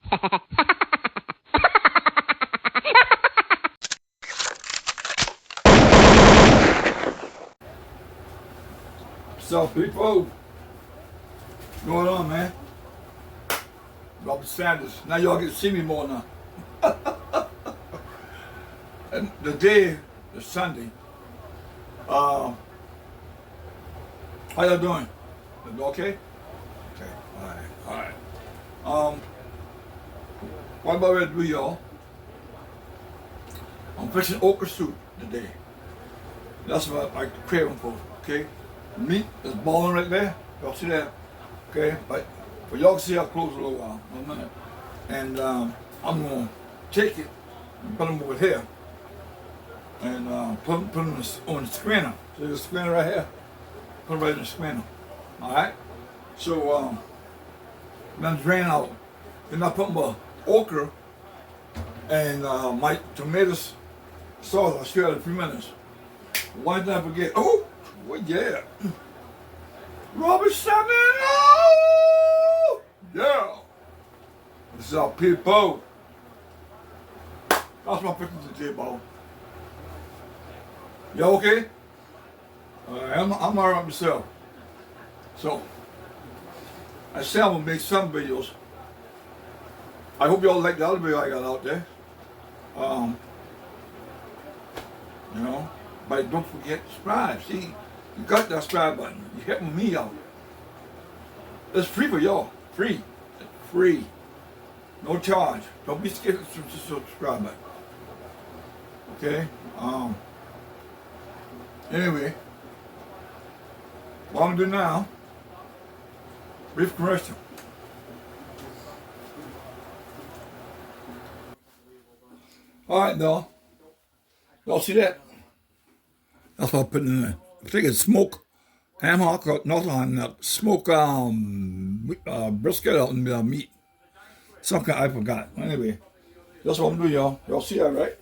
So people, what's going on, man? Robert Sanders. Now y'all get to see me more now. And the day is Sunday. How y'all doing? You okay? Okay. All right. What about ready to do, y'all? I'm fixing okra soup today. That's what I like to craving for. Okay. Meat is balling right there. Y'all see that? Okay. But y'all can see how close a little while. In a minute. And I'm gonna take it and put them over here. And put them on the screener. See the screener right here? Put it right in the screener. Alright? So, then drain out. Then I put my okra and my tomatoes sauce. I stir it in a few minutes. One thing I forget. Oh, well, yeah. Robert Sanders! Oh! Yeah! This is our people. That's my picture today, bro. You okay? I'm all right myself. So, I said I'm gonna make some videos. I hope y'all like the other video I got out there. You know, but don't forget to subscribe. See, you got that subscribe button. You're helping me out. It's free for y'all. Free. It's free. No charge. Don't be scared to subscribe button. Okay? Anyway, what I'm gonna do now, brief commercial. Alright, y'all see that? That's what I put in there. I think it's smoked ham hock, not on smoke brisket out and meat. Something I forgot. Anyway, that's what I'm doing, y'all. Y'all see that, right?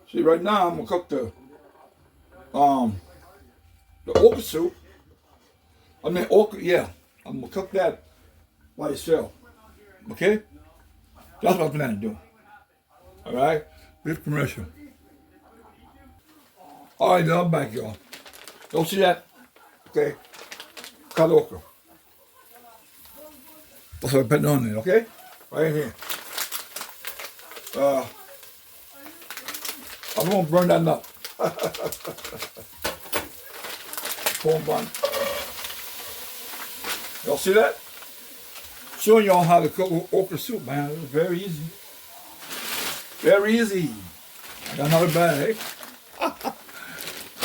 See, right now I'm gonna cook the okra soup. I mean okra, yeah. I'm gonna cook that by itself. Okay? That's what I'm planning to do. Alright? Brief commercial. Alright, now I'm back, y'all. Don't see that? Okay. Cut okra. That's what I put on there, okay? Right here. I'm gonna burn that up. Corn bun. Y'all see that? Showing y'all how to cook okra soup, man. It's very easy. Very easy. I got another bag. I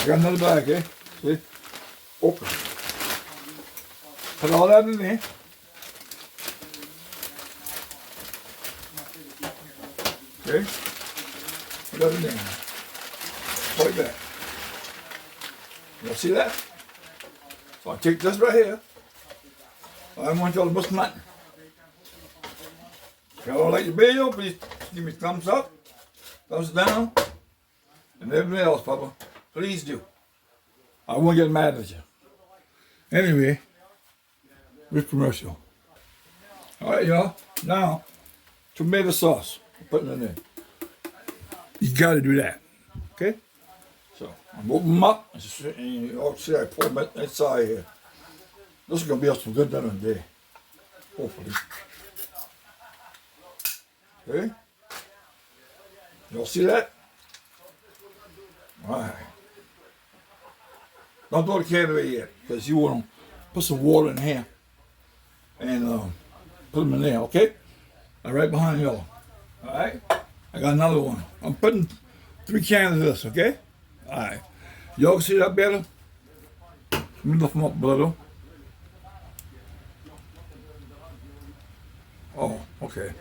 got another bag, eh? See? Okra. Put all that in there. Okay? Put that in there. Like that. Y'all see that? So I take this right here. I want y'all to miss nothing. If y'all like the video, please give me a thumbs up, thumbs down, and everything else, Papa. Please do. I won't get mad at you. Anyway, with commercial. Alright, y'all. Now, tomato sauce. I'm putting it in. You gotta do that. Okay? So, I'm opening them up, and y'all see I pour them inside here. This is gonna be us some good dinner today. Hopefully. Okay? Y'all see that? Alright. Don't throw the can away yet, because you want to put some water in here and put them in there, okay? I'm right behind y'all. Alright? I got another one. I'm putting 3 cans of this, okay? Alright. Y'all can see that better? Let me lift them up a little. Oh, okay.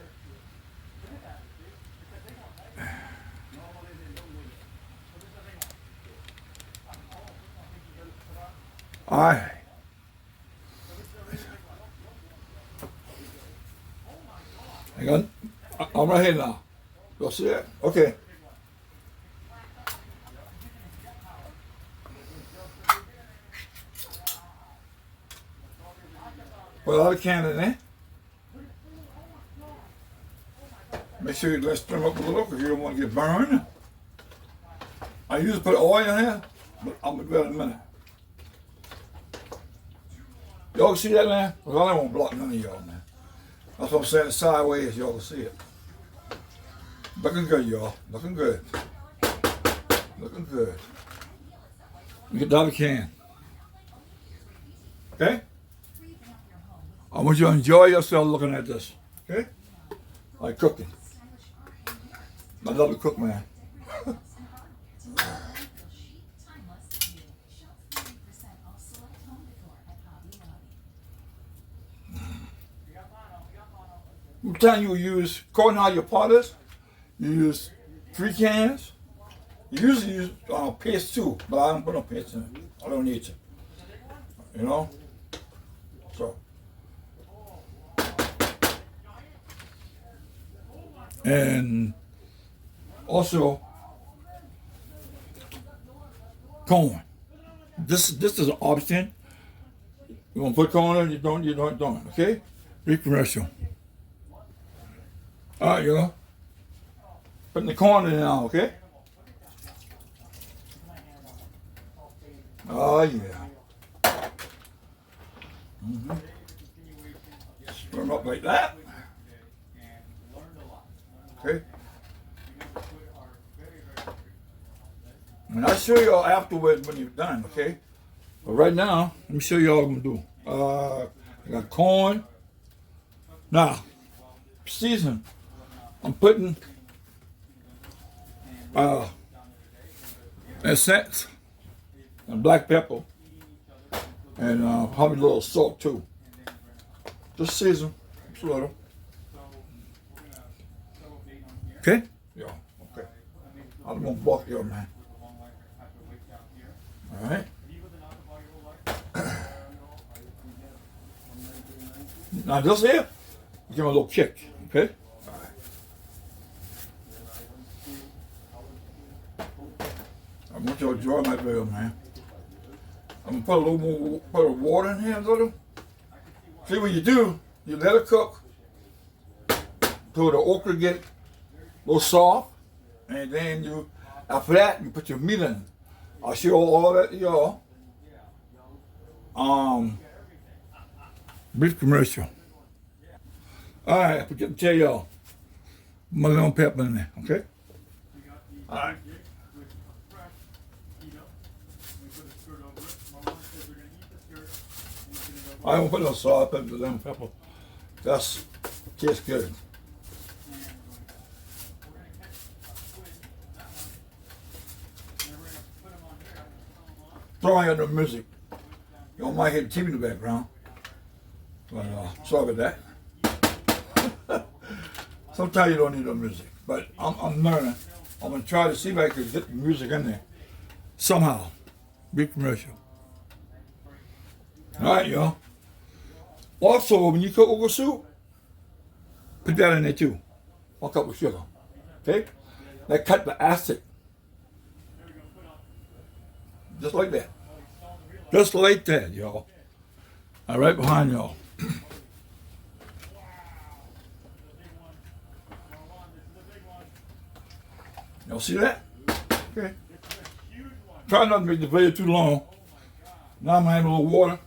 Alright. Hang on. I'm right here now. You'll see that? Okay. Put a lot of can in there. Make sure you let it stir up a little because you don't want to get burned. I usually put oil in here, but I'm going to do that in a minute. Y'all see that, man? Because I don't want to block none of y'all, man. That's what I'm saying, sideways, y'all can see it. Looking good, y'all. Looking good. Looking good. Get the other can. Okay? I want you to enjoy yourself looking at this. Okay? Like cooking. I love to cook, man. Every time you use, according to how your pot is, you use 3 cans. You usually use paste too, but I don't put no paste in it. I don't need to. You know? So. And also, corn. This is an option. You want to put corn in, you don't, okay? Be commercial. All right, y'all. Putting the corn in now, okay? Oh, yeah. Stir them up like that. Okay? And I'll show y'all afterwards when you're done, okay? But right now, let me show you all what I'm going to do. I got corn. Now, season. I'm putting essence and black pepper and probably a little salt too. Just season, just a little. Okay? Yeah, okay. I'm gonna buck you, man. All right. Now this here, give him a little kick, okay? I want you to enjoy my video, man. I'm gonna put a little more, put a water in here, little. See what you do, you let it cook till the okra get a little soft, and then you, after that, you put your meat in. I'll show all that to y'all. Brief commercial. All right, I forget to tell y'all, my little pepper in there, okay? All right. I don't put no salt, I put the lemon pepper. That's tastes good. Sorry I got no music. You might hear the TV in the background. But sorry about that. Sometimes you don't need no music. But I'm learning. I'm gonna try to see if I can get the music in there. Somehow. Big commercial. Alright, y'all. Also, when you cook okra soup, put that in there too. 1 cup of sugar. Okay? That cut the acid. Just like that. Just like that, y'all. All right, behind y'all. Y'all see that? Okay. Try not to make the video too long. Now I'm having a little water.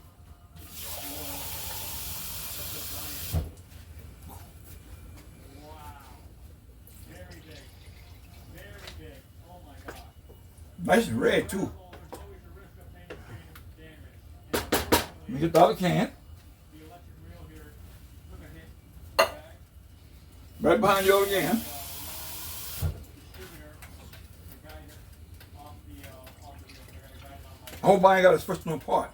Nice and red too. Let me get the other can. Right behind you again. I hope I ain't got a switch no part.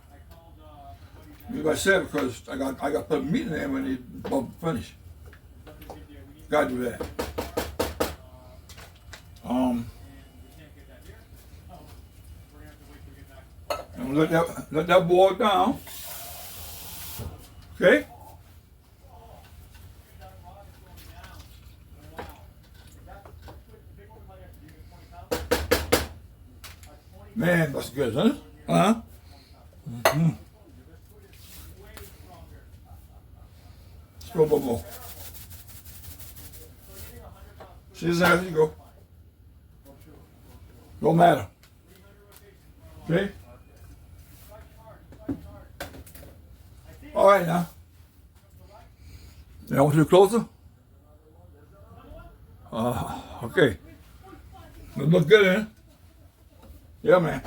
Like I said, because I got to put meat in there when they finish. Gotta do that. And let that boil down. Okay? Man, that's good, huh? Huh? Mm-hmm. Go, go, go. See there you go. Don't matter. Okay? All right now. You want to closer? Okay. It look good, eh? Yeah, man.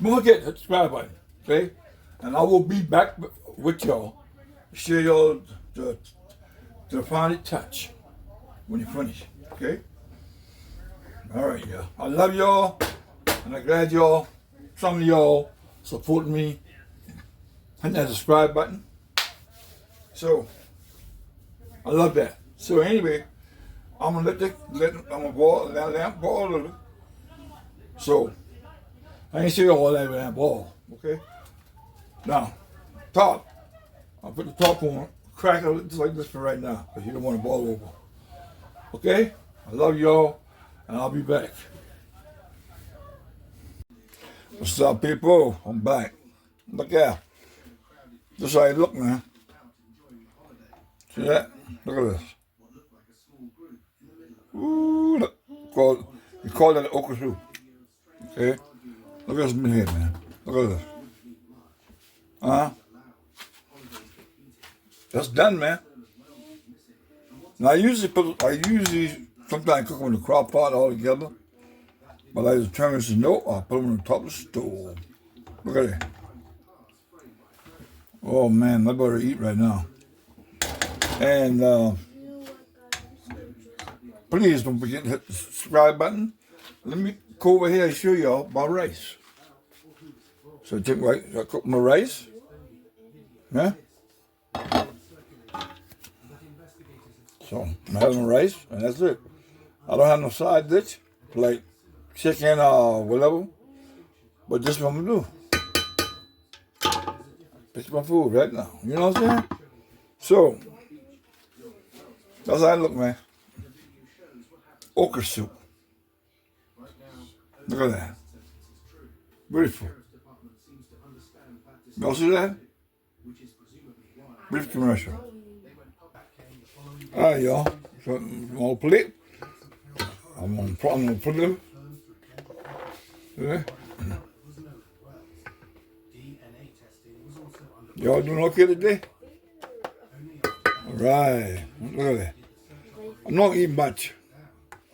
Don't forget to hit the subscribe button, okay? And I will be back with y'all. Share y'all the final touch when you finish, okay? All right, y'all. I love y'all, and I'm glad y'all, some of y'all support me. Hit that subscribe button. So, I love that. So anyway, I'm gonna I'm gonna boil that lamp boil a little bit. So I ain't see all that lamp boil, okay? Now, top. I'll put the top on, crack it just like this for right now, because you don't want to boil over. Okay? I love y'all, and I'll be back. What's up, people? I'm back. Look out. This is how you look, man. See that? Look at this. Ooh, look. You call that okra soup. Okay? Look at this in here, man. Look at this. That's done, man. Now I usually sometimes cook them in the crock pot all together. But I determined to no, I'll put them on the top of the stove. Look at it. Oh man, I better eat right now. And please don't forget to hit the subscribe button. Let me go over here and show y'all my rice. So I cook my rice. Yeah. So I'm having rice, and that's it. I don't have no side dish, like chicken or whatever. But this is what I'm gonna do. It's my food right now. You know what I'm saying? So that's how I look, man. Okra soup. Look at that. Beautiful. Y'all see that? Brief commercial. All right, y'all. So I'm gonna plate. I'm gonna put them. Yeah. Y'all doing okay today? All right. Look at that. I'm not eating much.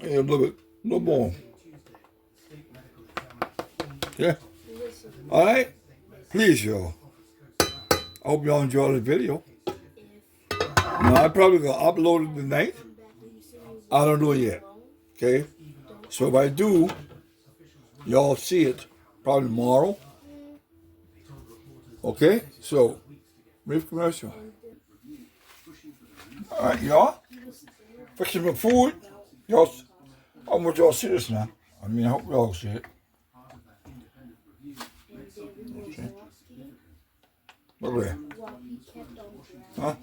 I eat a little more. Yeah. All right. Please, y'all. I hope y'all enjoy the video. Now, I'm probably going to upload it tonight. I don't know yet. Okay? So if I do, y'all see it probably tomorrow. Okay? So, brief commercial. All right, y'all. Fixing my food. Y'all, I want y'all to see this now. I mean, I hope y'all see it. Okay. Look at that. Huh?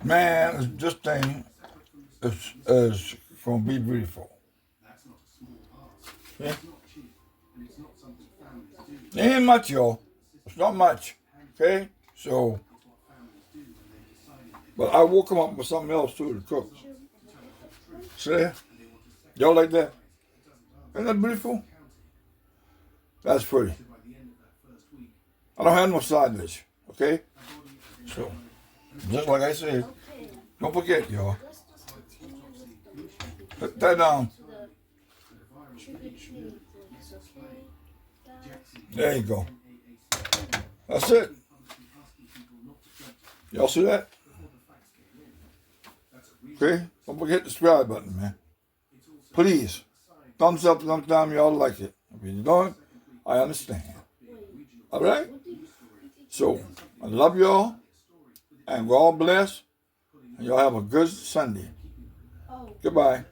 Man, this thing is going to be beautiful. Yeah? It ain't much, y'all. It's not much. Okay? So, but I will come up with something else too to cook. See? Y'all like that? Isn't that beautiful? That's pretty. I don't have no side dish. Okay? So, just like I said, don't forget, y'all. Put that down. There you go. That's it. Y'all see that? Okay? Don't forget the subscribe button, man. Please. Thumbs up, thumbs down, y'all like it. If you don't, I understand. Alright? So, I love y'all. And God bless. And y'all have a good Sunday. Goodbye.